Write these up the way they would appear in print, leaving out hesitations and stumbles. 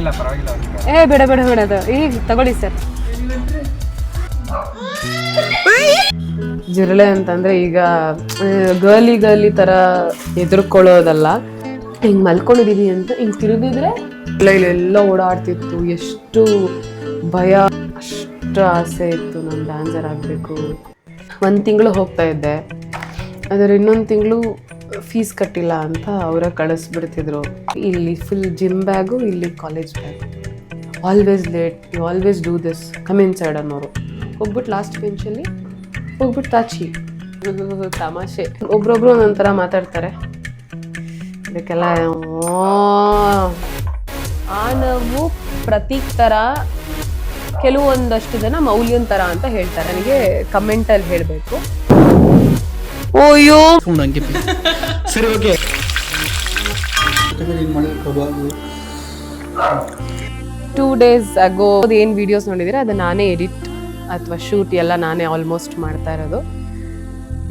ಇಲ್ಲ ಪರವಾಗಿಲ್ಲ. ಬೇಡ ಬೇಡ ಬೇಡ ಅದು ಈಗ ತಗೊಳ್ಳಿ ಸರ್. ಜಿರಳೆ ಅಂತಂದ್ರೆ ಈಗ ಗರ್ಲಿ ತರ ಎದುರ್ಕೊಳ್ಳೋದಲ್ಲ. ಹಿಂಗ್ ಮಲ್ಕೊಂಡಿದೀನಿ ಅಂತ ಹಿಂಗ್ ತಿರುಗಿದ್ರೆ ಇಲ್ಲೆಲ್ಲ ಓಡಾಡ್ತಿತ್ತು. ಎಷ್ಟು ಭಯ, ಅಷ್ಟು ಆಸೆ ಇತ್ತು ನಾನು ಡ್ಯಾನ್ಸರ್ ಆಗಬೇಕು. 1 ತಿಂಗಳು ಹೋಗ್ತಾ ಇದ್ದೆ, ಆದರೆ ಇನ್ನೊಂದು ತಿಂಗಳು ಫೀಸ್ ಕಟ್ಟಿಲ್ಲ ಅಂತ ಅವರ ಕಳಿಸ್ಬಿಡ್ತಿದ್ರು. ಇಲ್ಲಿ ಫುಲ್ ಜಿಮ್ ಬ್ಯಾಗು, ಇಲ್ಲಿ college bag. Always late, you always do this, come inside ಅನ್ನೋರು. ಹೋಗ್ಬಿಟ್ಟು ಲಾಸ್ಟ್ ಬೆಂಚಲ್ಲಿ ಹೋಗ್ಬಿಟ್ಟು ತಾಚಿ ತಮಾಷೆ. ಒಬ್ರೊಬ್ರು ಒಂದೊಂಥರ ಮಾತಾಡ್ತಾರೆ. ಅದಕ್ಕೆಲ್ಲ ನಾವು ಪ್ರತೀಕ್ ಥರ, ಕೆಲವೊಂದಷ್ಟು ಜನ ಮೌಲ್ಯನ್ ಥರ ಅಂತ ಹೇಳ್ತಾರೆ. ನನಗೆ ಕಮೆಂಟಲ್ಲಿ ಹೇಳಬೇಕು. ಓಯ್ಯೋ ಸರಿ, ಓಕೆ. 2 days ago ಏನು ವಿಡಿಯೋಸ್ ನೋಡಿದರೆ ಅದು ನಾನೇ ಎಡಿಟ್ ಅಥವಾ ಶೂಟ್ ಎಲ್ಲ ನಾನೇ ಆಲ್ಮೋಸ್ಟ್ ಮಾಡ್ತಾ ಇರೋದು.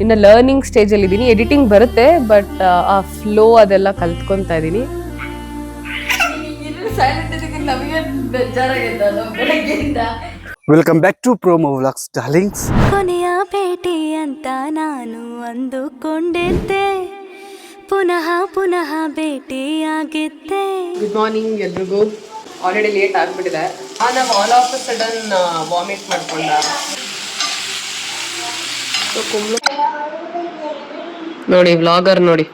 ಇನ್ನು ಲರ್ನಿಂಗ್ ಸ್ಟೇಜಲ್ಲಿ ಇದ್ದೀನಿ. ಎಡಿಟಿಂಗ್ ಬರುತ್ತೆ, ಬಟ್ ಆ ಫ್ಲೋ ಅದೆಲ್ಲ ಕಲ್ತ್ಕೊತಾ ಇದ್ದೀನಿ. Welcome back to promo vlogs darlings. ಕೊನೆಯ ಭೇಟಿ ಅಂತ ನಾನು ಅಂದುಕೊಂಡಿದ್ದೆ, ಪುನಃ ಪುನಃ ಭೇಟಿಯಾಗಿದ್ದೆ. ಗುಡ್ ಮಾರ್ನಿಂಗ್ ಎಲ್ರಿಗೂ. ಆಲ್ರೆಡಿ ಲೇಟ್ ಆಗಿಬಿಟ್ಟಿದೆ. ನಾವು all of a sudden vomit ಮಾಡ್ಕೊಂಡ. ನೋಡಿ ವ್ಲಾಗರ್, ನೋಡಿ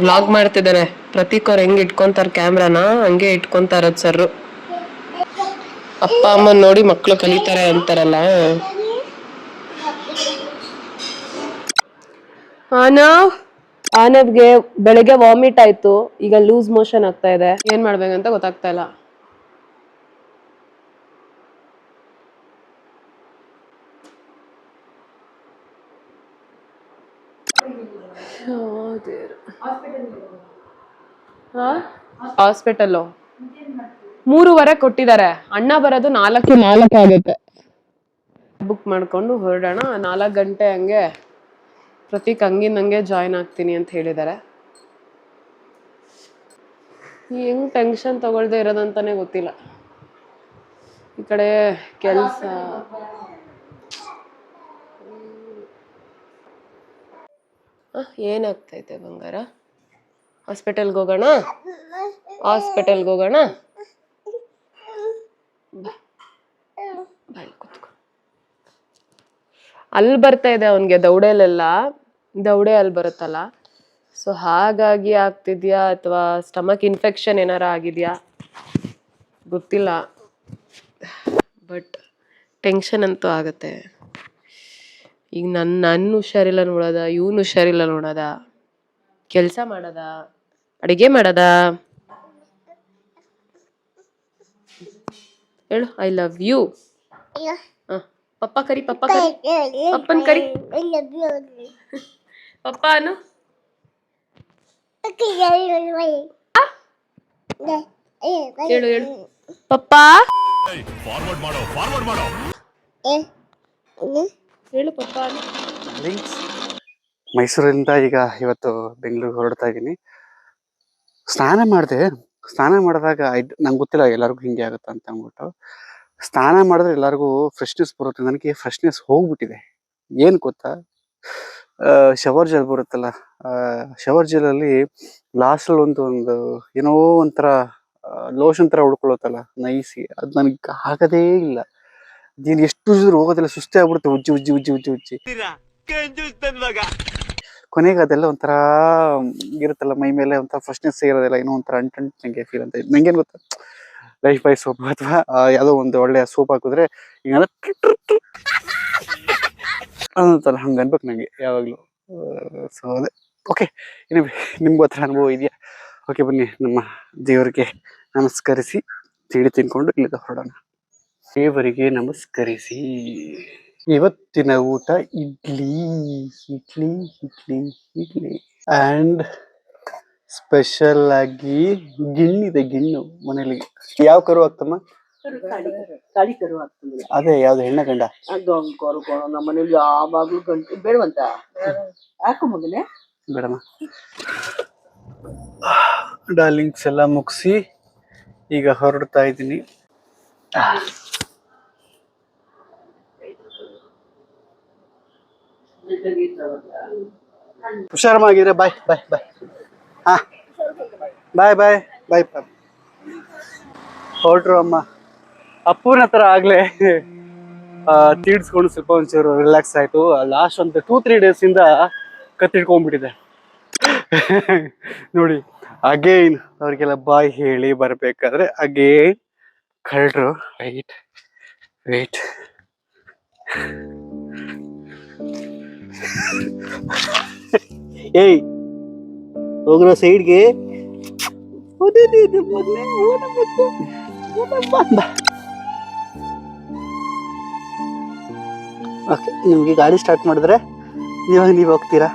ವ್ಲಾಗ್ ಮಾಡ್ತಿದ್ದಾರೆ. ಪ್ರತೀಕ್ ಅವ್ರು ಹೆಂಗೆ ಇಟ್ಕೊಂತಾರೆ ಕ್ಯಾಮ್ರಾನ, ಹಂಗೆ ಇಟ್ಕೊಂತಾರ ಸರ್. ಅಪ್ಪ ಅಮ್ಮ ನೋಡಿ ಮಕ್ಕಳು ಕಲಿತಾರೆ ಅಂತಾರಲ್ಲ. ಆನವ್ಗೆ ಬೆಳಗ್ಗೆ ವಾಮಿಟ್ ಆಯ್ತು, ಈಗ ಲೂಸ್ ಮೋಷನ್ ಆಗ್ತಾ ಇದೆ. ಏನ್ ಮಾಡ್ಬೇಕಂತ ಗೊತ್ತಾಗ್ತಾ ಇಲ್ಲ. ಹಾಸ್ಪಿಟಲ್ 3:15 ಕೊಟ್ಟಿದ್ದಾರೆ. ಅಣ್ಣ ಬರೋದು 4:04 ಆಗುತ್ತೆ. ಬುಕ್ ಮಾಡ್ಕೊಂಡು ಹೊರಡೋಣ. 4 ಗಂಟೆ ಹಂಗೆ ಪ್ರತೀಕ್ ಹಂಗೆ ಜಾಯ್ನ್ ಆಗ್ತೀನಿ ಅಂತ ಹೇಳಿದ್ದಾರೆ. ಹೆಂಗ್ ಟೆನ್ಷನ್ ತಗೊಳ್ದೆ ಇರೋದಂತಾನೆ ಗೊತ್ತಿಲ್ಲ. ಈ ಕಡೆ ಕೆಲಸ. ಏನಾಗ್ತೈತೆ ಬಂಗಾರ? ಹಾಸ್ಪಿಟಲ್ಗೆ ಹೋಗೋಣ, ಹಾಸ್ಪಿಟಲ್ಗೆ ಹೋಗೋಣ. ಅಲ್ಲಿ ಬರ್ತಾ ಇದೆ ಅವನಿಗೆ ದೌಡೆಲೆಲ್ಲ. ದೌಡೆ ಅಲ್ಲಿ ಬರುತ್ತಲ್ಲ, ಸೊ ಹಾಗಾಗಿ ಆಗ್ತಿದ್ಯಾ ಅಥವಾ ಸ್ಟಮಕ್ ಇನ್ಫೆಕ್ಷನ್ ಏನಾರ ಆಗಿದೆಯಾ ಗೊತ್ತಿಲ್ಲ. ಬಟ್ ಟೆನ್ಷನ್ ಅಂತೂ ಆಗುತ್ತೆ. ಈಗ ನನ್ನ ಹುಷಾರಿಲ್ಲ ನೋಡೋದ, ಇವನು ಹುಷಾರಿಲ್ಲ ನೋಡೋದ, ಕೆಲಸ ಮಾಡೋದ, ಅಡಿಗೆ ಮಾಡೋದ. ಹೇಳು ಐ ಲವ್ ಯು. ಪಪ್ಪ ಕರಿ, ಪಪ್ಪ ಕರಿ, ಪಪ್ಪನ್ ಕರಿ. ಪಪ್ಪ ಅನು. ಹೇಳು ಹೇಳು ಪಪ್ಪ. ಹೇಳು ಪಪ್ಪ ಅನು. ಮೈಸೂರಿಂದ ಈಗ ಇವತ್ತು ಬೆಂಗಳೂರಿಗೆ ಹೊರಡ್ತಾ ಇದ್ದೀನಿ. ಸ್ನಾನ ಮಾಡಿದಾಗ ನಂಗೆ ಗೊತ್ತಿಲ್ಲ ಎಲ್ಲರಿಗೂ ಹಿಂಗೆ ಆಗುತ್ತೆ ಅಂತ ಅಂದ್ಬಿಟ್ಟು. ಸ್ನಾನ ಮಾಡಿದ್ರೆ ಎಲ್ಲರಿಗೂ ಫ್ರೆಶ್ನೆಸ್ ಬರುತ್ತೆ. ನನಗೆ ಫ್ರೆಶ್ನೆಸ್ ಹೋಗ್ಬಿಟ್ಟಿದೆ. ಏನು ಗೊತ್ತಾ, ಶವರ್ ಜೆಲ್ ಬರುತ್ತಲ್ಲ, ಶವರ್ ಜೆಲಲ್ಲಿ ಲಾಸ್ಟಲ್ಲಿ ಒಂದು ಏನೋ ಒಂಥರ ಲೋಷನ್ ಥರ ಉಳ್ಕೊಳ್ಳುತ್ತಲ್ಲ ನೈಸಿ, ಅದು ನನಗೆ ಆಗದೇ ಇಲ್ಲ. ನೀನು ಎಷ್ಟು ಉಜ್ಜಿದ್ರು ಹೋಗೋದಿಲ್ಲ, ಸುಸ್ತೇ ಆಗ್ಬಿಡುತ್ತೆ. ಉಜ್ಜಿ ಕೊನೆಗೆ ಅದೆಲ್ಲ ಒಂಥರ ಇರುತ್ತಲ್ಲ ಮೈ ಮೇಲೆ, ಒಂಥರ ಫ್ರೆಶ್ನೆಸ್ ಇರೋದಿಲ್ಲ, ಏನೋ ಒಂಥರ ಅಂಟು ನಂಗೆ ಫೀಲ್ ಅಂತ. ನಂಗೇನು ಗೊತ್ತಾ, ಲೈಫ್ ಬಾಯ್ ಸೋಪ್ ಅಥವಾ ಯಾವುದೋ ಒಂದು ಒಳ್ಳೆಯ ಸೋಪ್ ಹಾಕಿದ್ರೆ ಈಗ ಅನ್ನೋಂತಲ್ಲ, ಹಂಗೆ ಅನ್ಬೇಕು ನನಗೆ ಯಾವಾಗಲೂ. ಸೊ ಅದೇ ಓಕೆ. ನಿಮ್ಗೂ ಹತ್ರ ಅನುಭವ ಇದೆಯಾ? ಓಕೆ, ಬನ್ನಿ ನಮ್ಮ ದೇವರಿಗೆ ನಮಸ್ಕರಿಸಿ ತಿಂಡಿ ತಿನ್ಕೊಂಡು ಇಲ್ಲಿಂದ ಹೊರಡೋಣ. ದೇವರಿಗೆ ನಮಸ್ಕರಿಸಿ. ಇವತ್ತಿನ ಊಟ ಇಡ್ಲಿ ಆ್ಯಂಡ್ ಸ್ಪೆಷಲ್ ಆಗಿ ಗಿಣ್ಣು ಮನೇಲಿ. ಯಾವ ಕರು ಆಗ್ತಮ್ಮ? ಅದೇ ಯಾವ್ದು ಹೆಣ್ಣ ಗಂಡ? ನಮ್ಮ ಮನೇಲಿ ಯಾವಾಗ್ಲೂ ಗಂಟು ಬೇಡವಂತ. ಯಾಕೋ ಮಗನೇ? ಬೇಡಮ್ಮ. ಡಾರ್ಲಿಂಗ್ಸ್ ಎಲ್ಲ ಮುಗಿಸಿ ಈಗ ಹೊರಡ್ತಾ ಇದ್ದೀನಿ. ಹುಷಾರಮಾಗಿದ್ರೆ ಬಾಯ್ ಬಾಯ್ ಬಾಯ್. ಹಾ ಬಾಯ್ ಬಾಯ್ ಬಾಯ್. ಹೊರಟ್ರು ಅಮ್ಮ. ಅಪ್ಪನ ಹತ್ರ ಆಗ್ಲೇ ತೀಡ್ಸ್ಕೊಂಡು ಸ್ವಲ್ಪ ಒಂಚೂರು ರಿಲ್ಯಾಕ್ಸ್ ಆಯ್ತು. ಲಾಸ್ಟ್ ಒಂದು 2-3 ಡೇಸಿಂದ ಕತ್ತಿಡ್ಕೊಂಡ್ಬಿಟ್ಟಿದೆ. ನೋಡಿ ಅಗೈನ್ ಅವ್ರಿಗೆಲ್ಲ ಬಾಯ್ ಹೇಳಿ ಬರ್ಬೇಕಾದ್ರೆ ಅಗೈನ್ ಕಳ್ರು. Wait wait. ಏಯ್ ಹೋಗ್ರ ಸೈಡ್ಗೆ. ಓಕೆ, ನಿಮಗೆ ಗಾಡಿ ಸ್ಟಾರ್ಟ್ ಮಾಡಿದ್ರೆ ಇವಾಗ ನೀವು ಹೋಗ್ತೀರಾ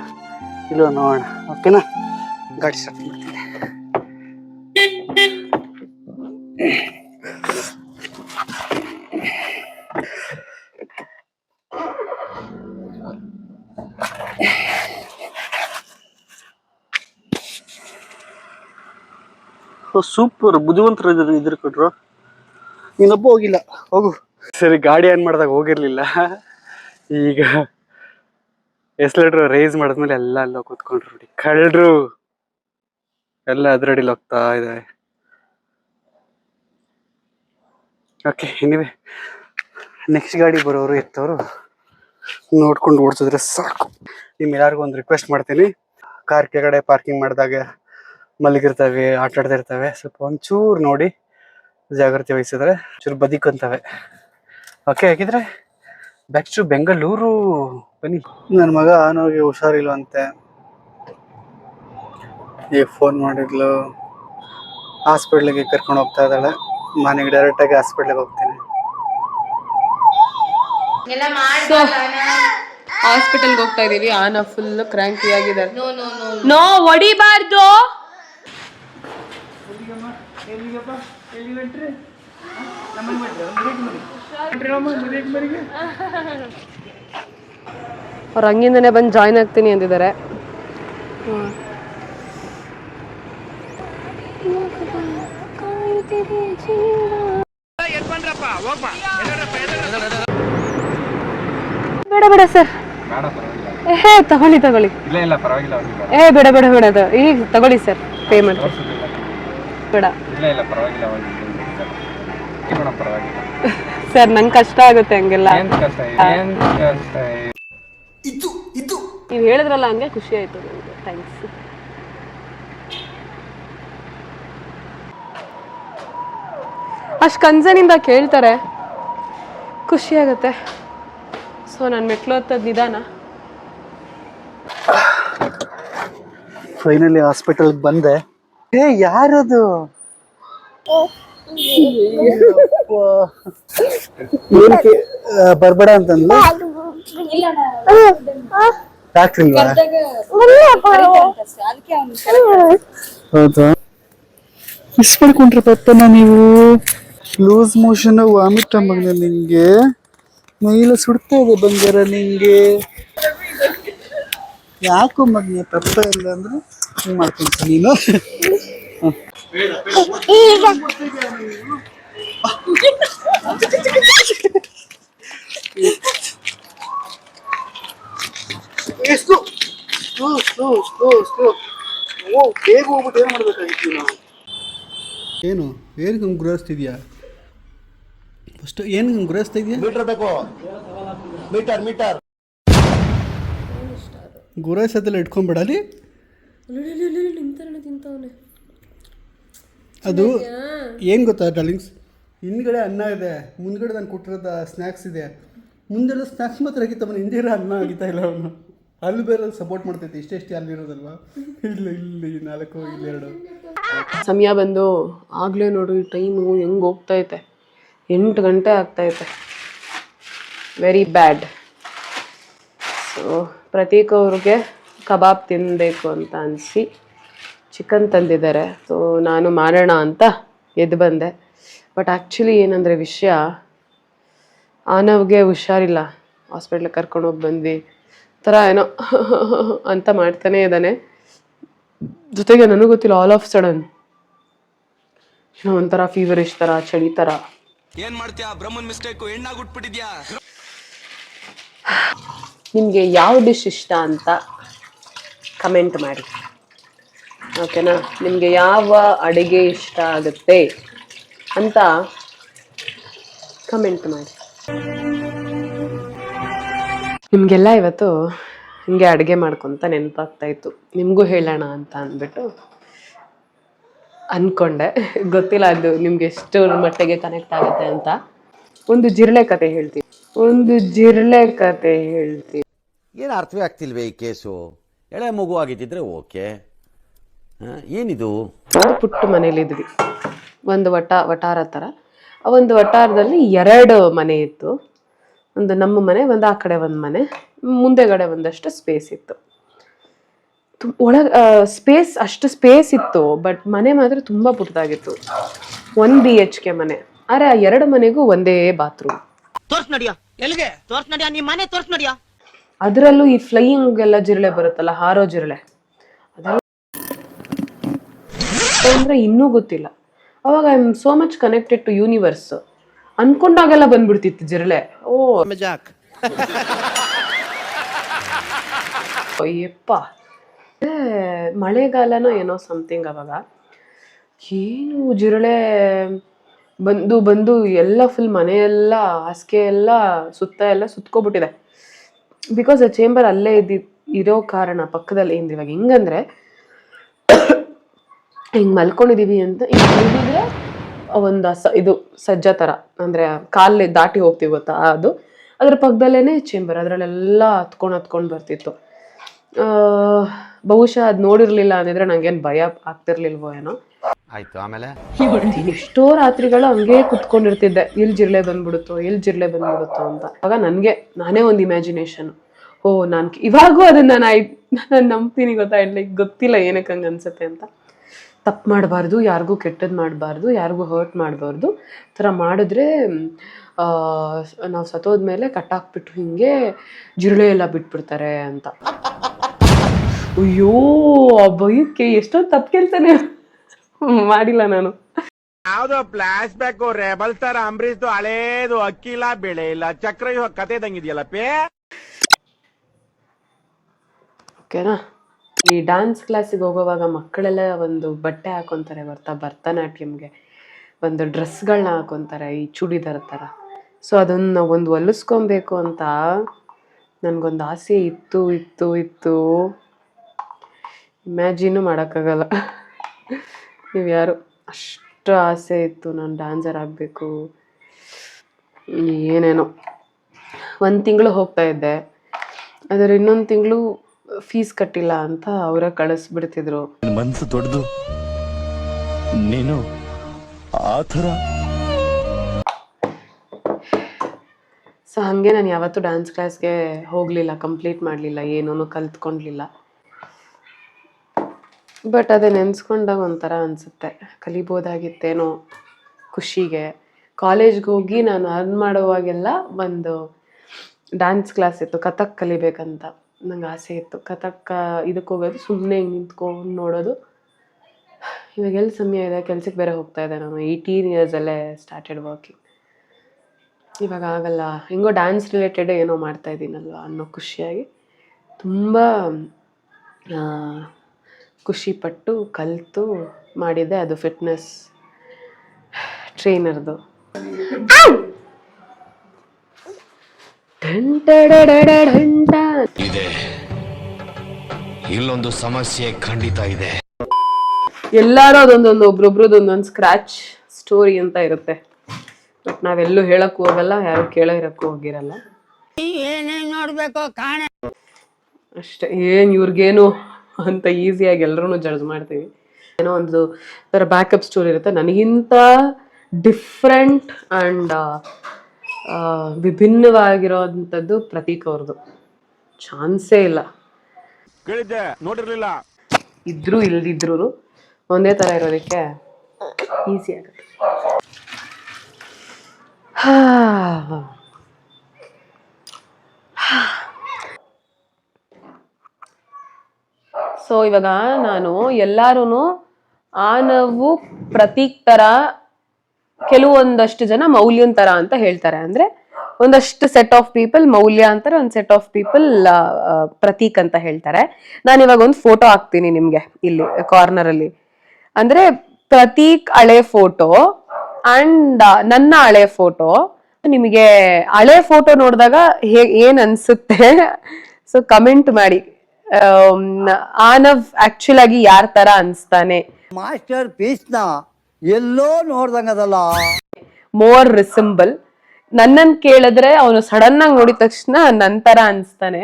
ಇಲ್ಲೋ ನೋಡೋಣ. ಓಕೆನಾ? ಗಾಡಿ ಸ್ಟಾರ್ಟ್ ಮಾಡ್ತೀನಿ. ಸೂಪರ್ ಬುದ್ಧಿವಂತರು ಇದ್ರ ಕೊಟ್ರು. ನೀನೊಬ್ಬ ಹೋಗಿಲ್ಲ, ಹೋಗು. ಸರಿ, ಗಾಡಿ ಆನ್ ಮಾಡಿದಾಗ ಹೋಗಿರ್ಲಿಲ್ಲ. ಈಗ ಎಸ್ಲೇಟ್ರ್ ರೈಸ್ ಮಾಡಿದ್ಮೇಲೆ ಎಲ್ಲ ಅಲ್ಲ ಕೂತ್ಕೊಂಡ್ರು. ನೋಡಿ ಕಳ್ರು ಎಲ್ಲ ಅದ್ರಡಿಲಿ ಹೋಗ್ತಾ ಇದ್ದಾರೆ. ಓಕೆ, ಎನಿವೆ ನೆಕ್ಸ್ಟ್ ಗಾಡಿ ಬರೋರು ಎತ್ತವರು ನೋಡ್ಕೊಂಡು ಓಡಿಸಿದ್ರೆ ಸಾಕು. ನಿಮ್ಮೆಲ್ಲರಿಗೂ ಒಂದು ರಿಕ್ವೆಸ್ಟ್ ಮಾಡ್ತೀನಿ, ಕಾರ್ ಕೆಳಗಡೆ ಪಾರ್ಕಿಂಗ್ ಮಾಡಿದಾಗ ಮಲಗಿರ್ತವೆ, ಆಟ ಆಡ್ತಾ ಇರ್ತವೆ, ಸ್ವಲ್ಪ ಒಂಚೂರು ನೋಡಿ ಜಾಗ್ರತೆ ವಹಿಸಿದ್ರೆ ಚೂರು ಬದುಕಂತವೆ. ಓಕೆ, ಹಾಗಿದ್ರೆ ಬ್ಯಾಕ್ ಟು ಬೆಂಗಳೂರು ಬನ್ನಿ. ನನ್ನ ಮಗ ಅವನಿಗೆ ಹುಷಾರಿಲ್ವಂತೆ, ಈಗ ಫೋನ್ ಮಾಡಿದ್ಲು, ಹಾಸ್ಪಿಟ್ಲಿಗೆ ಕರ್ಕೊಂಡು ಹೋಗ್ತಾ ಇದ್ದಾಳೆ. ಮನೆಗೆ ಡೈರೆಕ್ಟಾಗಿ ಹಾಸ್ಪಿಟ್ಲಿಗೆ ಹೋಗ್ತೀನಿ. ಹಾಸ್ಪಿಟಲ್ಗೆ ಹೋಗ್ತಾ ಇದೀವಿ. ಆನ ಫುಲ್ ಕ್ರ್ಯಾಂಕಿ ಆಗಿದ್ದಾರೆ. ನೋ ಹೊಡಿಬಾರ್ದು. ಅವ್ರ ಹಂಗಿಂದನೇ ಬಂದು ಜಾಯ್ನ್ ಆಗ್ತೀನಿ ಅಂದಿದ್ದಾರೆ. ಬೇಡ ಬೇಡ ಸರ್, ಹೇ ತಗೊಳ್ಳಿ ತಗೊಳ್ಳಿ. ಏ ಬೇಡ ಬೇಡ ಬೇಡ, ಅದು ಈಗ ತಗೊಳ್ಳಿ ಸರ್, ಪೇಮೆಂಟ್ ಬೇಡ ಸರ್, ನಂಗೆ ಕಷ್ಟ ಆಗುತ್ತೆ ಹಂಗೆಲ್ಲ. ನೀವು ಹೇಳಿದ್ರಲ್ಲ ಹಂಗೆ ಖುಷಿ ಆಯ್ತು ನನಗೆ. ಥ್ಯಾಂಕ್ಸ್. ಅಷ್ಟು ಕನ್ಸರ್ನಿಂದ ಕೇಳ್ತಾರೆ, ಖುಷಿ ಆಗುತ್ತೆ. ಸೊ ನಾನು ಮೆಟ್ಲು ಹತ್ತದ ನಿಧಾನ. ಫೈನಲಿ ಹಾಸ್ಪಿಟಲ್ಗೆ ಬಂದೆ. ಏ ಯಾರದು? ಬರ್ಬೇಡ ಅಂತಂದ್ಲು. ಡಾಕ್ಟ್ರ್ ಇಲ್ವಾ? ಹೌದಾ? ಮಿಸ್ ಮಾಡ್ಕೊಂಡ್ರೆ ಪಪ್ಪನ ನೀವು. ಲೂಸ್ ಮೋಷನ್, ವಾಮಿಟ್ ಬಂದ ನಿಂಗೆ, ಮೈಲ ಸುಡ್ತಾ ಇದೆ ಬಂಗಾರ ನಿಂಗೆ. ಯಾಕೋ ಮಗನೇ ಪಪ್ಪ ಇಲ್ಲ ಅಂದ್ರೆ ಹಿಂಗೆ ಮಾಡ್ಕೊಂತ ನೀನು. ಬೇಗ ಹೋಗ್ಬಿಟ್ಟು ಏನು ಮಾಡ್ಬೇಕಾಗಿತ್ತು ನಾವು? ಏನು ಏನಕ್ಕೆ ಹಂಗೆ ಗುರಾಯಿಸ್ತಿದ್ಯಾ? ಫಸ್ಟ್ ಏನಕ್ಕೆ ಹಂಗೆ ಗುರಾಯಿಸ್ತಾ ಇದೆಯಾ? ಮೀಟರ್ ಬೇಕು, ಮೀಟರ್ ಮೀಟರ್. ಗುರಾಯಿಸೋದೆಲ್ಲ ಇಟ್ಕೊಂಡ್ಬೇಡ ಅಲ್ಲಿ. ಅದು ಏನು ಗೊತ್ತಾ ಡಾರ್ಲಿಂಗ್ಸ್, ಹಿಂದ್ಗಡೆ ಅನ್ನ ಇದೆ, ಮುಂದ್ಗಡೆ ನಾನು ಕೊಟ್ಟಿರೋದ ಸ್ನ್ಯಾಕ್ಸ್ ಇದೆ. ಮುಂದೆಲ್ಲ ಸ್ನ್ಯಾಕ್ಸ್ ಮಾತ್ರ ಆಗಿತ್ತವನು, ಹಿಂದಿರೋ ಅನ್ನ ಆಗಿತ್ತಾ ಇಲ್ಲ ಅವನು. ಅಲ್ಲಿ ಬೇರೆ ಸಪೋರ್ಟ್ ಮಾಡ್ತೈತೆ, ಇಷ್ಟೆಷ್ಟು ಅಲ್ಲಿರೋದಲ್ವಾ? ಇಲ್ಲ ಇಲ್ಲಿ 4 ಇಲ್ಲಿ 2. ಸಮಯ ಬಂದು ಆಗಲೇ ನೋಡು, ಟೈಮು ಹೆಂಗೆ ಹೋಗ್ತೈತೆ. 8 ಗಂಟೆ ಆಗ್ತೈತೆ. Very bad. ಸೊ ಪ್ರತೀಕ್ ಅವ್ರಿಗೆ ಕಬಾಬ್ ತಿನ್ನಬೇಕು ಅಂತ ಅನಿಸಿ ಚಿಕನ್ ತಂದಿದ್ದಾರೆ. ಸೊ ನಾನು ಮಾಡೋಣ ಅಂತ ಎದ್ದು ಬಂದೆ. ಬಟ್ ಆ್ಯಕ್ಚುಲಿ ಏನಂದರೆ ವಿಷಯ, ಆನವ್ಗೆ ಹುಷಾರಿಲ್ಲ, ಹಾಸ್ಪಿಟ್ಲಿಗೆ ಕರ್ಕೊಂಡೋಗಿ ಬಂದ್ವಿ. ಥರ ಏನೋ ಅಂತ ಮಾಡ್ತಾನೇ ಇದ್ದಾನೆ. ಜೊತೆಗೆ ನನಗೂ ಗೊತ್ತಿಲ್ಲ, ಆಲ್ ಆಫ್ ಸಡನ್ ಒಂಥರ ಫೀವರಿಶ್ ಥರ, ಚಳಿ ಥರ. ಏನ್ ಮಾಡ್ತೀಯಾ ಬ್ರಹ್ಮನ್ ಮಿಸ್ಟೇಕ್ ಹೆಣ್ಣಾಗ್ಬಿಟ್ಬಿಟ್ಟಿದ್ಯಾ. ನಿಮಗೆ ಯಾವ ಡಿಶ್ ಇಷ್ಟ ಅಂತ ಕಮೆಂಟ್ ಮಾಡಿ, ಓಕೆನಾ? ನಿಮಗೆ ಯಾವ ಅಡುಗೆ ಇಷ್ಟ ಆಗುತ್ತೆ ಅಂತ ಕಮೆಂಟ್ ಮಾಡಿ. ನಿಮಗೆಲ್ಲ ಇವತ್ತು ಹಿಂಗೆ ಅಡುಗೆ ಮಾಡ್ಕೊತ ನೆನಪಾಗ್ತಾಯಿತ್ತು, ನಿಮಗೂ ಹೇಳೋಣ ಅಂತ ಅಂದ್ಬಿಟ್ಟು ಅಂದ್ಕೊಂಡೆ. ಗೊತ್ತಿಲ್ಲ ಅದು ನಿಮ್ಗೆ ಎಷ್ಟು ಮಟ್ಟಿಗೆ ಕನೆಕ್ಟ್ ಆಗುತ್ತೆ ಅಂತ. ಒಂದು ಜಿರಳೆ ಕತೆ ಹೇಳ್ತೀನಿ. ಏನು ಅರ್ಥವೇ ಆಗ್ತಿಲ್ವೇ ಈ ಕೇಸು? ಎಳೆ ಮಗು ಆಗಿದ್ದಿದ್ರೆ ಓಕೆ, ಏನಿದು? ಪುಟ್ಟ ಮನೇಲಿದ್ವಿ, ಒಂದು ವಟಾರ ಥರ. ಆ ಒಂದು ವಟಾರದಲ್ಲಿ 2 ಮನೆ ಇತ್ತು. ಒಂದು ನಮ್ಮ ಮನೆ, ಒಂದು ಆ ಕಡೆ ಒಂದು ಮನೆ, ಮುಂದೆಗಡೆ ಒಂದಷ್ಟು ಸ್ಪೇಸ್ ಇತ್ತು. ಅಷ್ಟು ಸ್ಪೇಸ್ ಇತ್ತು, ಬಟ್ ಮನೆ ಮಾತ್ರ ತುಂಬ ಪುಟ್ಟದಾಗಿತ್ತು. 1 BHK ಮನೆ. ಆದರೆ ಆ 2 ಮನೆಗೂ ಒಂದೇ ಬಾತ್ರೂಮ್. ಅದರಲ್ಲೂ ಈ ಫ್ಲೈಯಿಂಗ್ ಎಲ್ಲ ಜಿರಳೆ ಬರುತ್ತಲ್ಲ, ಹಾರೋ ಜಿರಳೆ, ಅದೆಲ್ಲ ಅಂದ್ರೆ ಇನ್ನೂ ಗೊತ್ತಿಲ್ಲ. ಅವಾಗ I am so much connected to universe. ಅನ್ಕೊಂಡಾಗೆಲ್ಲ ಬಂದ್ಬಿಡ್ತಿತ್ತು ಜಿರಳೆ. ಅಯ್ಯಪ್ಪ, ಮಳೆಗಾಲನೋ ಏನೋ ಸಮಥಿಂಗ್. ಅವಾಗ ಏನು ಜಿರಳೆ ಬಂದು ಎಲ್ಲ ಫುಲ್ ಮನೆಯೆಲ್ಲ, ಹಾಸಿಗೆ ಎಲ್ಲ ಸುತ್ತ ಎಲ್ಲ ಸುತ್ಕೊಬಿಟ್ಟಿದೆ. ಬಿಕಾಸ್ ಆ ಚೇಂಬರ್ ಅಲ್ಲೇ ಇರೋ ಕಾರಣ ಪಕ್ಕದಲ್ಲಿ. ಏನು ಇವಾಗ ಹಿಂಗಂದ್ರೆ ಹಿಂಗೆ ಮಲ್ಕೊಂಡಿದೀವಿ ಅಂತ ಹಿಂಗಿದ್ರೆ ಒಂದು ಇದು ಸಜ್ಜ ಥರ, ಅಂದರೆ ಕಾಲು ದಾಟಿ ಹೋಗ್ತೀವಿ ಗೊತ್ತಾ, ಅದು ಅದ್ರ ಪಕ್ಕದಲ್ಲೇ ಚೇಂಬರ್. ಅದರಲ್ಲೆಲ್ಲ ಹತ್ಕೊಂಡು ಬರ್ತಿತ್ತು. ಬಹುಶಃ ಅದು ನೋಡಿರ್ಲಿಲ್ಲ ಅಂದಿದ್ರೆ ನಂಗೇನು ಭಯ ಆಗ್ತಿರ್ಲಿಲ್ವೋ ಏನೋ. ಆಯ್ತು, ಆಮೇಲೆ ಎಷ್ಟೋ ರಾತ್ರಿಗಳು ಹಂಗೆ ಕುತ್ಕೊಂಡಿರ್ತಿದ್ದೆ, ಎಲ್ಲಿ ಜಿರಳೆ ಬಂದ್ಬಿಡುತ್ತೋ ಅಂತ. ಆವಾಗ ನಾನೇ ಒಂದು ಇಮ್ಯಾಜಿನೇಷನ್. ಇವಾಗೂ ಅದನ್ನ ನಾನು ನಂಬ್ತೀನಿ ಗೊತ್ತಾ. ಗೊತ್ತಿಲ್ಲ ಏನಕ್ಕೆ ಹಂಗೆ ಅನ್ಸುತ್ತೆ ಅಂತ. ತಪ್ಪು ಮಾಡಬಾರ್ದು, ಯಾರಿಗೂ ಕೆಟ್ಟದ್ದು ಮಾಡಬಾರ್ದು, ಯಾರಿಗೂ ಹರ್ಟ್ ಮಾಡಬಾರ್ದು. ಥರ ಮಾಡಿದ್ರೆ ನಾವು ಸತ್ತೋದ್ಮೇಲೆ ಕಟ್ಟಾಕ್ಬಿಟ್ಟು ಹಿಂಗೆ ಜಿರಳೆ ಎಲ್ಲ ಬಿಟ್ಬಿಡ್ತಾರೆ ಅಂತ. ಅಯ್ಯೋ, ಆ ಭಯಕ್ಕೆ ಎಷ್ಟೊಂದು ತಪ್ಪು ಕೆಲಸನೇ ಮಾಡಿಲ್ಲ ನಾನು. ಯಾವ್ದೋ ಫ್ಲಾಶ್ ಬ್ಯಾಕ್ ರೆಬಲ್ ತರ ಅಂಬರೀಶ್ದು ಹಳೇದು ಅಕ್ಕಿಲ್ಲ ಬೆಳೆ ಇಲ್ಲ ಚಕ್ರ ಕತೆ ಇದ್ದಂಗಿದೆಯಲ್ಲ ಪೇ. ಓಕೆನಾ? ಈ ಡ್ಯಾನ್ಸ್ ಕ್ಲಾಸಿಗೆ ಹೋಗೋವಾಗ ಮಕ್ಕಳೆಲ್ಲ ಒಂದು ಬಟ್ಟೆ ಹಾಕೊತಾರೆ ಬರ್ತಾ, ಭರತನಾಟ್ಯಮ್ಗೆ ಒಂದು ಡ್ರೆಸ್ಗಳನ್ನ ಹಾಕೊತಾರೆ, ಈ ಚೂಡಿದಾರ್ ಥರ. ಸೊ ಅದನ್ನು ಒಂದು ಹೊಲಿಸ್ಕೊಬೇಕು ಅಂತ ನನಗೊಂದು ಆಸೆ ಇತ್ತು. ಇಮ್ಯಾಜಿನು ಮಾಡೋಕ್ಕಾಗಲ್ಲ. ನೀವು ಯಾರು, ಅಷ್ಟು ಆಸೆ ಇತ್ತು ನಾನು ಡ್ಯಾನ್ಸರ್ ಆಗಬೇಕು. ಏನೇನೋ 1 ತಿಂಗಳು ಹೋಗ್ತಾ ಇದ್ದೆ, ಆದರೆ ಇನ್ನೊಂದು ತಿಂಗಳು ಫೀಸ್ ಕಟ್ಟಿಲ್ಲ ಅಂತ ಅವರೇ ಕಳಿಸ್ಬಿಡ್ತಿದ್ರು. ಮನಸ್ಸು ದೊಡ್ಡದು, ನೀನು ಆ ಥರ. ಸೊ ಹಾಗೆ ನಾನು ಯಾವತ್ತೂ ಡ್ಯಾನ್ಸ್ ಕ್ಲಾಸ್ಗೆ ಹೋಗಲಿಲ್ಲ, ಕಂಪ್ಲೀಟ್ ಮಾಡಲಿಲ್ಲ, ಏನೂ ಕಲ್ತ್ಕೊಂಡ್ಲಿಲ್ಲ. ಬಟ್ ಅದೇ ನೆನೆಸ್ಕೊಂಡಾಗ ಒಂಥರ ಅನಿಸುತ್ತೆ, ಕಲಿಬೋದಾಗಿತ್ತೇನೋ ಖುಷಿಗೆ. ಕಾಲೇಜ್ಗೆ ಹೋಗಿ ನಾನು ಅರ್ನ್ ಮಾಡುವಾಗೆಲ್ಲ ಒಂದು ಡ್ಯಾನ್ಸ್ ಕ್ಲಾಸ್ ಇತ್ತು, ಕಥಕ್ ಕಲಿಬೇಕಂತ ನಂಗೆ ಆಸೆ ಇತ್ತು. ಕಥಕ್ ಇದಕ್ಕೆ ಹೋಗೋದು, ಸುಮ್ಮನೆ ಹಿಂಗೆ ನಿಂತ್ಕೊಂಡು ನೋಡೋದು. ಇವಾಗ ಎಲ್ಲಿ ಸಮಯ ಇದೆ, ಕೆಲ್ಸಕ್ಕೆ ಬೇರೆ ಹೋಗ್ತಾ ಇದೆ. ನಾನು 18 ಇಯರ್ಸಲ್ಲೇ ಸ್ಟಾರ್ಟೆಡ್ ವರ್ಕಿಂಗ್. ಇವಾಗ ಆಗಲ್ಲ. ಹೆಂಗೋ ಡ್ಯಾನ್ಸ್ ರಿಲೇಟೆಡ್ ಏನೋ ಮಾಡ್ತಾ ಇದ್ದೀನಲ್ವ ಅನ್ನೋ ಖುಷಿಯಾಗಿ ತುಂಬ ಖುಷಿಪಟ್ಟು ಕಲಿತು ಮಾಡಿದ್ದೆ. ಅದು ಫಿಟ್ನೆಸ್ ಟ್ರೈನರ್ದು. ಇದೆ, ಇಲ್ಲೊಂದು ಸಮಸ್ಯೆ ಖಂಡಿತ ಇದೆ. ಎಲ್ಲಾರು ಒಬ್ರೊಬ್ರದ್ದು ಒಂದೊಂದು ಸ್ಕ್ರಾಚ್ ಸ್ಟೋರಿ ಅಂತ ಇರುತ್ತೆ. ಬಟ್ ನಾವೆಲ್ಲೂ ಹೇಳಕ್ಕೂ ಹೋಗಲ್ಲ, ಯಾರು ಕೇಳೋ ಇರಕ್ಕೂ ಹೋಗಿರಲ್ಲ. ಅಷ್ಟೇ, ಏನ್ ಇವ್ರಿಗೇನು ಅಂತ ಈಸಿಯಾಗಿ ಎಲ್ರೂ ಜಡ್ಜ್ ಮಾಡ್ತೀವಿ. ಏನೋ ಒಂದು ಥರ ಬ್ಯಾಕಪ್ ಸ್ಟೋರಿ ಇರುತ್ತೆ. ನನಗಿಂತ ಡಿಫ್ರೆಂಟ್ ಆ್ಯಂಡ್ ವಿಭಿನ್ನವಾಗಿರೋವಂಥದ್ದು ಪ್ರತೀಕ್ ಅವ್ರದ್ದು. ಚಾನ್ಸೇ ಇಲ್ಲ. ಕೇಳಿದ್ದೆ, ನೋಡಿರ್ಲಿಲ್ಲ. ಇದ್ರೂ ಇಲ್ದಿದ್ರು ಒಂದೇ ಥರ ಇರೋದಕ್ಕೆ ಈಸಿ ಆಗುತ್ತೆ. ಸೊ ಇವಾಗ ನಾನು ಎಲ್ಲರೂ ನಾವು ಪ್ರತೀಕ್ ತರ, ಕೆಲವೊಂದಷ್ಟು ಜನ ಮೌಲ್ಯನ್ ತರ ಅಂತ ಹೇಳ್ತಾರೆ. ಅಂದ್ರೆ ಒಂದಷ್ಟು ಸೆಟ್ ಆಫ್ ಪೀಪಲ್ ಮೌಲ್ಯ ಅಂತಾರೆ, ಒಂದ್ ಸೆಟ್ ಆಫ್ ಪೀಪಲ್ ಪ್ರತೀಕ್ ಅಂತ ಹೇಳ್ತಾರೆ. ನಾನು ಇವಾಗ ಒಂದು ಫೋಟೋ ಹಾಕ್ತೀನಿ ನಿಮ್ಗೆ ಇಲ್ಲಿ ಕಾರ್ನರ್ ಅಲ್ಲಿ. ಅಂದ್ರೆ ಪ್ರತೀಕ್ ಹಳೆ ಫೋಟೋ ಅಂಡ್ ನನ್ನ ಹಳೆ ಫೋಟೋ. ನಿಮಗೆ ಹಳೆ ಫೋಟೋ ನೋಡಿದಾಗ ಏನ್ ಅನ್ಸುತ್ತೆ? ಸೊ ಕಮೆಂಟ್ ಮಾಡಿ. ಆನವ್ ಆಕ್ಚುಲ್ ಆಗಿ ಯಾರ ತರ ಅನ್ಸ್ತಾನೆ? ಮಾಸ್ಟರ್ ಪೀಸ್ ನ ಎಲ್ಲೋ ನೋಡ್ದಂಗದಲ್ಲ. More resemble. ನನ್ನನ್ ಕೇಳಿದ್ರೆ ಅವನು ಸಡನ್ ಆಗಿ ನೋಡಿದ ತಕ್ಷಣ ನನ್ ತರ ಅನ್ಸ್ತಾನೆ.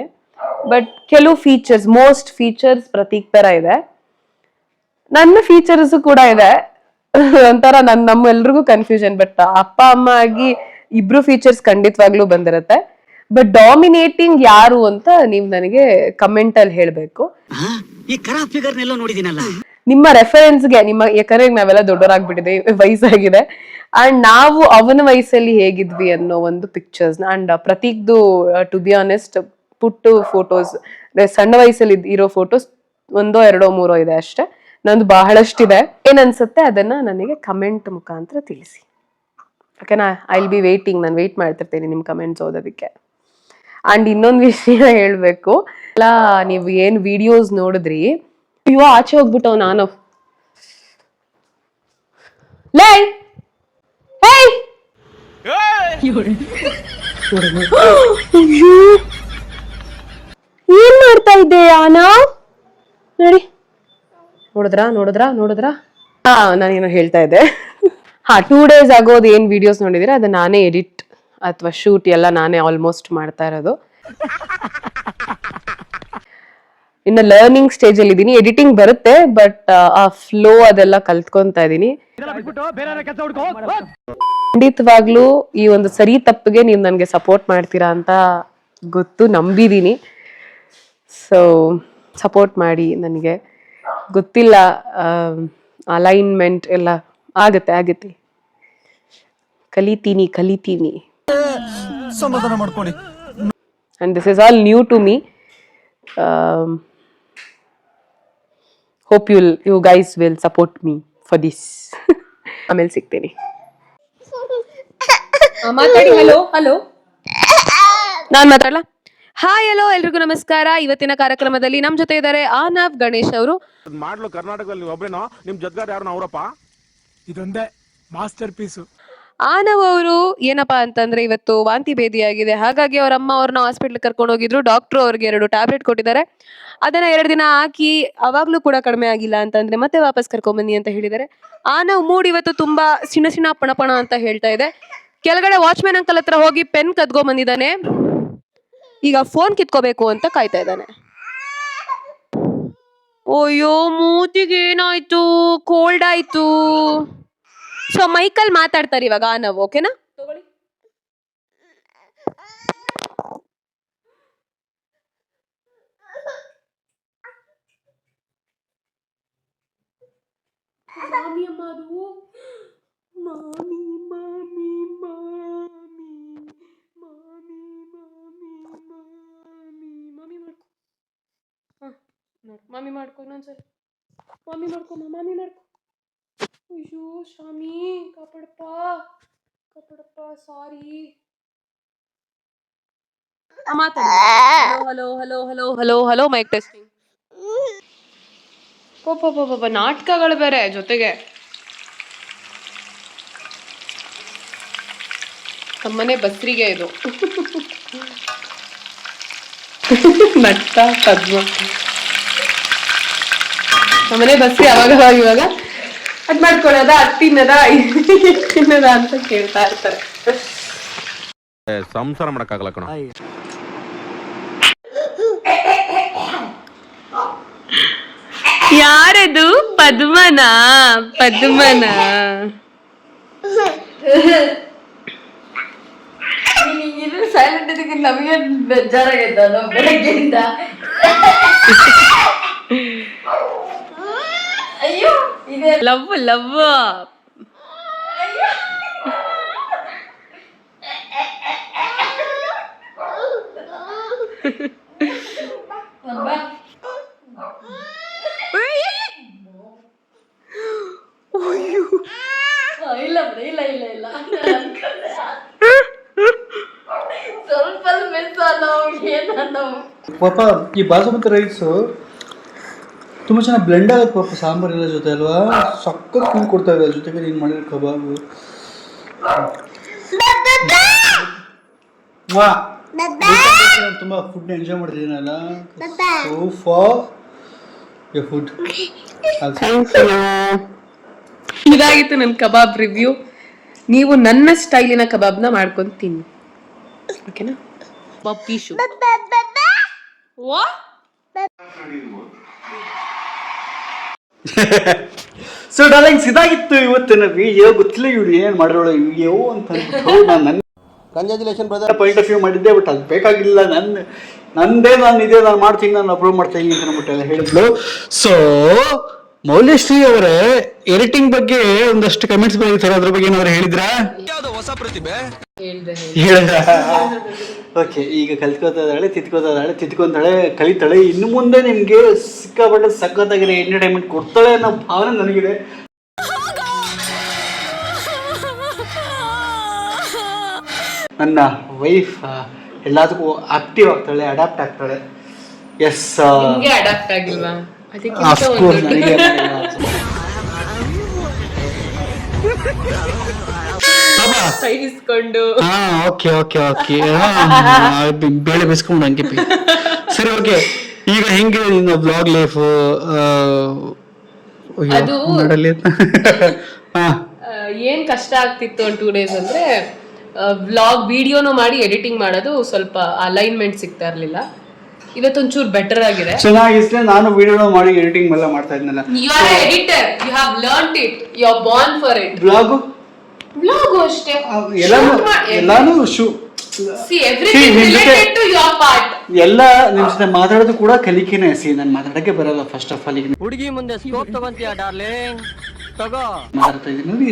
ಬಟ್ ಕೆಲವು ಫೀಚರ್ಸ್, ಮೋಸ್ಟ್ ಫೀಚರ್ಸ್ ಪ್ರತೀಕ್ ತರ ಇದೆ. ನನ್ನ ಫೀಚರ್ಸ್ ಕೂಡ ಇದೆ. ಒಂಥರ ನಮ್ಮೆಲ್ರಿಗೂ ಕನ್ಫ್ಯೂಷನ್. ಬಟ್ ಅಪ್ಪ ಅಮ್ಮ ಆಗಿ ಇಬ್ರು ಫೀಚರ್ಸ್ ಖಂಡಿತವಾಗ್ಲೂ ಬಂದಿರತ್ತೆ. ಬಟ್ ಡಾಮಿನೇಟಿಂಗ್ ಯಾರು ಅಂತ ನೀವ್ ನನಗೆ ಕಮೆಂಟ್ ಅಲ್ಲಿ ಹೇಳ್ಬೇಕು. ನಿಮ್ಮ ರೆಫರೆನ್ಸ್ಗೆ, ಯಾಕಂದ್ರೆ ನಾವೆಲ್ಲ ದೊಡ್ಡವರಾಗ್ಬಿಟ್ಟಿದೆ, ವಯಸ್ಸಾಗಿದೆ. ಅಂಡ್ ನಾವು ಅವನ ವಯಸ್ಸಲ್ಲಿ ಹೇಗಿದ್ವಿ ಅನ್ನೋ ಒಂದು ಪಿಕ್ಚರ್ಸ್. ಅಂಡ್ ಪ್ರತೀಕ್ದು ಟು ಬಿ ಆನೆಸ್ಟ್ ಪುಟ್ಟು ಫೋಟೋಸ್, ಸಣ್ಣ ವಯಸ್ಸಲ್ಲಿ ಇರೋ ಫೋಟೋಸ್ 1, 2, 3 ಇದೆ ಅಷ್ಟೇ. ನಂದು ಬಹಳಷ್ಟಿದೆ. ಏನ್ ಅನ್ಸುತ್ತೆ ಅದನ್ನ ನನಗೆ ಕಮೆಂಟ್ ಮುಖಾಂತರ ತಿಳಿಸಿ. ಓಕೆನಾ? I will be waiting. ನಾನು ವೇಟ್ ಮಾಡ್ತಿರ್ತೀನಿ ನಿಮ್ ಕಮೆಂಟ್ಸ್ ಓದೋದಕ್ಕೆ. ಅಂಡ್ ಇನ್ನೊಂದು ವಿಷಯ ಹೇಳ್ಬೇಕು, ಎಲ್ಲ ನೀವು ಏನ್ ವಿಡಿಯೋಸ್ ನೋಡಿದ್ರಿ, ಅಯ್ಯೋ ಆಚೆ ಹೋಗ್ಬಿಟ್ಟವ್ ನಾನು. ಲೇ ಏನ್ ಮಾಡ್ತಾ ಇದ್ದೆ ಆನಾ? ನೋಡಿ, ನೋಡಿದ್ರಾ? ನಾನೇನೋ ಹೇಳ್ತಾ ಇದ್ದೆ. 2 days ಆಗೋದು ಏನ್ ವಿಡಿಯೋಸ್ ನೋಡಿದಿರ ಅದು ನಾನೇ ಎಡಿಟ್ ಅಥವಾ ಶೂಟ್ ಎಲ್ಲ ನಾನೇ ಆಲ್ಮೋಸ್ಟ್ ಮಾಡ್ತಾ ಇರೋದು. ಇನ್ನು ಲರ್ನಿಂಗ್ ಸ್ಟೇಜ್ ಅಲ್ಲಿ ಇದೀನಿ. ಎಡಿಟಿಂಗ್ ಬರುತ್ತೆ, ಬಟ್ ಆ ಫ್ಲೋ ಅದೆಲ್ಲ ಕಲ್ತ್ಕೊಂತಾ ಇದೀನಿ. ಖಂಡಿತವಾಗ್ಲೂ ಈ ಒಂದು ಸರಿ ತಪ್ಪಿಗೆ ನೀವು ನನ್ಗೆ ಸಪೋರ್ಟ್ ಮಾಡ್ತೀರಾ ಅಂತ ಗೊತ್ತು, ನಂಬಿದೀನಿ. ಸೊ ಸಪೋರ್ಟ್ ಮಾಡಿ. ನನಗೆ ಗೊತ್ತಿಲ್ಲ, ಅಲೈನ್ಮೆಂಟ್ ಎಲ್ಲ ಆಗತ್ತೆ. ಕಲಿತೀನಿ. ಸಮಾಧಾನ ಮಾಡ್ಕೊಳ್ಳಿ. And this is all new to me. Hope you guys will support me for this. ಆಮೇಲೆ ಸಿಗ್ತೀನಿ. ಮಾತಾಡಿ. ಹಲೋ ನಾನ್ ಮಾತಾಡಲ್ಲ? ಹಾಯ್, ಹಲೋ, ಎಲ್ರಿಗೂ ನಮಸ್ಕಾರ. ಇವತ್ತಿನ ಕಾರ್ಯಕ್ರಮದಲ್ಲಿ ನಮ್ ಜೊತೆ ಇದ್ದಾರೆ ಆನವ್ ಗಣೇಶ್ ಅವರು. ಮಾಡ್ಲು ಕರ್ನಾಟಕದಲ್ಲಿ ನೀವು ಒಬ್ರೇನೋ, ನಿಮ್ ಜೊತೆಗಾರ ಯಾರು ಅವರಪ್ಪ? ಇದೊಂದೇ ಮಾಸ್ಟರ್ ಪೀಸು. ಆನವ್ ಅವರು ಏನಪ್ಪಾ ಅಂತಂದ್ರೆ ಇವತ್ತು ವಾಂತಿ ಭೇದಿಯಾಗಿದೆ. ಹಾಗಾಗಿ ಅವ್ರ ಅಮ್ಮ ಅವ್ರನ್ನ ಹಾಸ್ಪಿಟ್ಲ್ ಕರ್ಕೊಂಡು ಹೋಗಿದ್ರು. ಡಾಕ್ಟ್ರು ಅವ್ರಿಗೆ 2 ಟ್ಯಾಬ್ಲೆಟ್ ಕೊಟ್ಟಿದ್ದಾರೆ. ಅದನ್ನ 2 ದಿನ ಹಾಕಿ ಅವಾಗ್ಲೂ ಕೂಡ ಕಡಿಮೆ ಆಗಿಲ್ಲ ಅಂತಂದ್ರೆ ಮತ್ತೆ ವಾಪಸ್ ಕರ್ಕೊಂಡ್ ಬನ್ನಿ ಅಂತ ಹೇಳಿದ್ದಾರೆ. ಆನವ್ ಮೂಡ್ ಇವತ್ತು ತುಂಬಾ ಸಿಣ ಪಣಪಣ ಅಂತ ಹೇಳ್ತಾ ಇದೆ. ಕೆಳಗಡೆ ವಾಚ್ಮ್ಯಾನ್ ಅಂಕಲ್ ಹತ್ರ ಹೋಗಿ ಪೆನ್ ಕದ್ಕೊಂಡ್ ಬಂದಿದ್ದಾನೆ. ಈಗ ಫೋನ್ ಕಿತ್ಕೋಬೇಕು ಅಂತ ಕಾಯ್ತಾ ಇದ್ದಾನೆ. ಅಯ್ಯೋ, ಮೂತಿಗೆ ಏನಾಯ್ತು? ಕೋಲ್ಡ್ ಆಯ್ತು. ಸೊ ಮೈಕಲ್ ಮಾತಾಡ್ತಾರೆ ಇವಾಗ ಆನವ್. ಓಕೆನಾ? ತಗೊಳ್ಳಿ. ಮಾಮಿ ಮಾಡ್ಕೊ ಇನ್ನೊಂದ್ಸರಿ. ಮಾಮಿ ಮಾಡ್ಕೊ. ಅಯ್ಯೋ ಸ್ವಾಮಿ, ಕಾಪಾಡಪ್ಪ, ಸಾರಿ. Hello mic testing. ನಾಟಕಗಳು ಬೇರೆ ಜೊತೆಗೆ. ನಮ್ಮನೆ ಬಸ್ರಿಗೆ ಇದು. ನಟ್ಟ ಪದ್ಮ. ನಮ್ಮನೆ ಬಸ್ರಿ ಇವಾಗ ಅದ್ ಮಾಡ್ಕೊಳ್ಳೋದ, ತಿನ್ನದ ಅಂತ ಕೇಳ್ತಾ ಇರ್ತಾರೆ. ಸಂಸಾರ ಮಾಡಕ್ಕಾಗಲ್ಲ ಕಣ. ಯಾರದು? ಪದ್ಮನ. ಸೈಲೆಂಟ್ ಇದಕ್ಕೆ ನಮಗೆ ಬೇಜಾರಾಗೈತ ಬೆಳಗ್ಗೆಯಿಂದ. ಅಯ್ಯೋ, ಲವ್ ಇಲ್ಲ ಇಲ್ಲ ಇಲ್ಲ ಇಲ್ಲ ಸ್ವಲ್ಪ ಮಿಸ್ ಏನೋ ಪಾಪ ಈ ಬಾಸುಮತಿ ರೈಸು ತುಂಬ ಚೆನ್ನಾಗಿ ಬ್ಲೆಂಡ್ ಆಗುತ್ತೆ ಪಾಪ ಸಾಂಬಾರೆಲ್ಲ ಜೊತೆ ಅಲ್ವಾ, ಸಕ್ಕತ್ ಫೀಲ್ ಕೊಡ್ತಾ ಇದೆ. ಜೊತೆಗೆ ನೀನು ಮಾಡಿರೋ ಕಬಾಬು ತುಂಬ ಫುಡ್ನ ಎಂಜಾಯ್ ಮಾಡ್ತಿದ್ದೀನಲ್ಲ. So for your food. ಇದಾಗಿತ್ತು ನನ್ನ ಕಬಾಬ್ ರಿವ್ಯೂ. ನೀವು ನನ್ನ ಸ್ಟೈಲಿನ ಕಬಾಬ್ನ ಮಾಡ್ಕೊಂಡು ತಿನ್ನಿ, ಓಕೆನಾ? ಪೀಶು ಸೊ ಡಾರ್ಲಿಂಗ್ಸ್, ಇದಾಗಿತ್ತು ಇವತ್ತಿನ ವಿಡಿಯೋ. ಗೊತ್ತಿಲ್ಲ ಇವ್ರು ಏನು ಮಾಡಿರೋಳು ವಿಡಿಯೋ ಅಂತ ನನ್ನ congratulation brother. Point of view ಮಾಡಿದ್ದೆ, ಬಟ್ ಅದು ಬೇಕಾಗಿಲ್ಲ. ನಾನು ಮಾಡ್ತೀನಿ, ನಾನು ಅಪ್ರೂವ್ ಮಾಡ್ತಾ ಇದ್ದೀನಿ ಅಂತ ಅಂದ್ಬಿಟ್ಟೆಲ್ಲ ಹೇಳಿದ್ಲು. ಸೊ ಮೌಲ್ಯಶ್ರೀ ಅವರೇ, ಎಡಿಟಿಂಗ್ ಬಗ್ಗೆ ಒಂದಷ್ಟು ಕಮೆಂಟ್ಸ್ ಬಂದಿರ್ತಾರೆ, ಅದ್ರ ಬಗ್ಗೆ ಏನಾದ್ರು ಹೇಳಿದ್ರಾ? ಯಾವ್ದೋ ಹೊಸ ಪ್ರತಿಭೆ ಹೇಳಿದ್ರ? ಓಕೆ, ಈಗ ಕಲ್ತ್ಕೋತಾಳೆ, ತಿದ್ಕೊಂತಾಳೆ, ಕಲಿತಾಳೆ. ಇನ್ನು ಮುಂದೆ ನಿಮ್ಗೆ ಸಿಕ್ಕಾಪಟ್ಟೆ ಸಖತ್ತಾಗಿರೋ ಎಂಟರ್ಟೈನ್ಮೆಂಟ್ ಕೊಡ್ತಾಳೆ ಅನ್ನೋ ಭಾವನೆ ನನಗಿದೆ. ನನ್ನ ವೈಫ್ ಎಲ್ಲದಕ್ಕೂ ಆಕ್ಟಿವ್ ಆಗ್ತಾಳೆ, ಅಡಾಪ್ಟ್ ಆಗ್ತಾಳೆ. ಎಸ್, ಅಡಾಪ್ಟ್ ಆಗಿಲ್ವಾ? ಅಫ್ಕೋರ್ಸ್ ನನಗೆ ಇಸ್ಕೊಂಡು ಓಕೆ ಓಕೆ ಓಕೆ ಬೇಳೆ ಬೇಯಿಸ್ಕೊಂಡು ಹಂಗೆ ಸರಿ. ಓಕೆ, ಈಗ ಹೆಂಗೆ ನಿನ್ನ ಬ್ಲಾಗ್ ಲೈಫ್ ಅದು ಮಾಡಲಿ? ಏನ್ ಕಷ್ಟ ಆಗ್ತಿತ್ತು ಒಂದು 2 days ಅಂದ್ರೆ, ವ್ಲಾಗ್ ವಿಡಿಯೋನು ಮಾಡಿ ಎಡಿಟಿಂಗ್ ಮಾಡೋದು ಸ್ವಲ್ಪ ಅಲೈನ್ಮೆಂಟ್ ಸಿಗ್ತಾ ಇರ್ಲಿಲ್ಲ. ಇವತ್ತೊಂಚೂರು ಬೆಟರ್ ಆಗಿದೆ. ಚೆನ್ನಾಗಿದ್ರೆ ನಾನು ವಿಡಿಯೋ ಮಾಡಿ ಎಡಿಟಿಂಗ್ ಎಲ್ಲ ಮಾಡ್ತಾ ಇದ್ನಲ್ಲ. You are editor, you have learned it, you are born for it. Blog ಅಷ್ಟೇ, ಎಲ್ಲಾನು see everything related to your part. ಎಲ್ಲ ನಿಮ್ ಜೊತೆ ಮಾತಾಡೋದು ಕೂಡ ಕಲಿಕೆನೆ. ನಾನು ಮಾತಾಡಕ್ಕೆ ಬರಲ್ಲ ಫಸ್ಟ್ ಆಫ್ ಆಲ್. ಈಗ ಹುಡುಗಿ ಮುಂದೆ ಸ್ಕೋಪ್ ತಗೊಂತೀಯ ಡಾರ್ಲಿಂಗ್, ತಗೋ. ಮಾತಾಡ್ತಾ ಇದ್ದೀನಿ,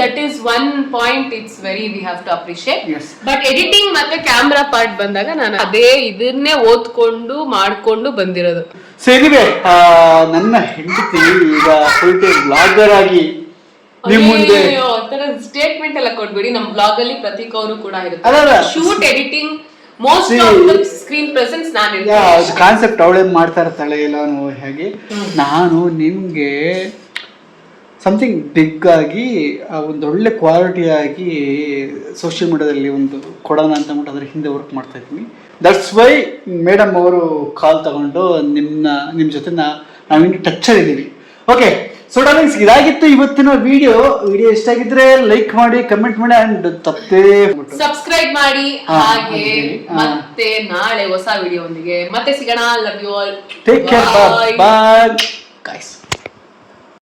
that is one point, it's very we have to appreciate. Yes. But editing ಮತ್ತೆ ಕ್ಯಾಮ್ರಾ ಪಾರ್ಟ್ ಬಂದಾಗ ನಾನು ಅದೇ ಇದನ್ನೇ ಓದ್ಕೊಂಡು ಮಾಡ್ಕೊಂಡು ಬಂದಿರೋದು. ಸೇರಿವೆ ನನ್ನ ಹೆಂಡತಿ ಈಗ ಫುಲ್ ಟೈಮ್ ಬ್ಲಾಗರ್ ಆಗಿ ನಿಮ್ ಮುಂದೆ ಸ್ಟೇಟ್ಮೆಂಟ್ ಎಲ್ಲ ಕೊಡ್ಬೇಡಿ. ನಮ್ ಬ್ಲಾಗ್ ಅಲ್ಲಿ ಪ್ರತೀಕ್ ಅವರು ಕೂಡ ಅಲ್ಲ. ಇರುತ್ತೆ. Shoot, editing, most of the screen presence ನಾನು ಕಾನ್ಸೆಪ್ಟ್ ಅವಳೇ ಮಾಡ್ತಾ ಇರ್ತಾಳೆ ಎಲ್ಲಾನು. ಹೇಗೆ ನಾನು ನಿಮ್ಗೆ ಸಮಥಿಂಗ್ ಬಿಗ್ ಆಗಿ ಒಂದೊಳ್ಳೆ ಕ್ವಾಲಿಟಿ ಆಗಿ ಸೋಷಿಯಲ್ ಮೀಡಿಯಾದಲ್ಲಿ ಒಂದು ಕೊಡೋಣ ಅಂತ ಅಂದ್ಬಿಟ್ಟು ಅದ್ರ ಹಿಂದೆ ವರ್ಕ್ ಮಾಡ್ತಾ ಇದ್ದೀನಿ. ದಟ್ಸ್ ವೈ ಮೇಡಮ್ ಅವರು ಕಾಲ್ ತಗೊಂಡು ನಿಮ್ಮ ಜೊತೆ ನಾವಿನ್ನು ಟಚ್ಚಲ್ಲಿದ್ದೀವಿ. ಓಕೆ, ಸೊ ಡಾರ್ಲಿಂಗ್ಸ್, ಇದಾಗಿತ್ತು ಇವತ್ತಿನ ವಿಡಿಯೋ. ಇಷ್ಟ ಆಗಿದ್ರೆ ಲೈಕ್ ಮಾಡಿ, ಕಮೆಂಟ್ ಮಾಡಿ, ಅಂಡ್ ತಪ್ಪೇ ಸಬ್ಸ್ಕ್ರೈಬ್ ಮಾಡಿ. ಹಾಗೆ ಮತ್ತೆ ನಾಳೆ ಹೊಸ ವಿಡಿಯೋ ಒಂದಿಗೆ ಮತ್ತೆ ಸಿಗೋಣ. Love you all. Take care. Bye guys.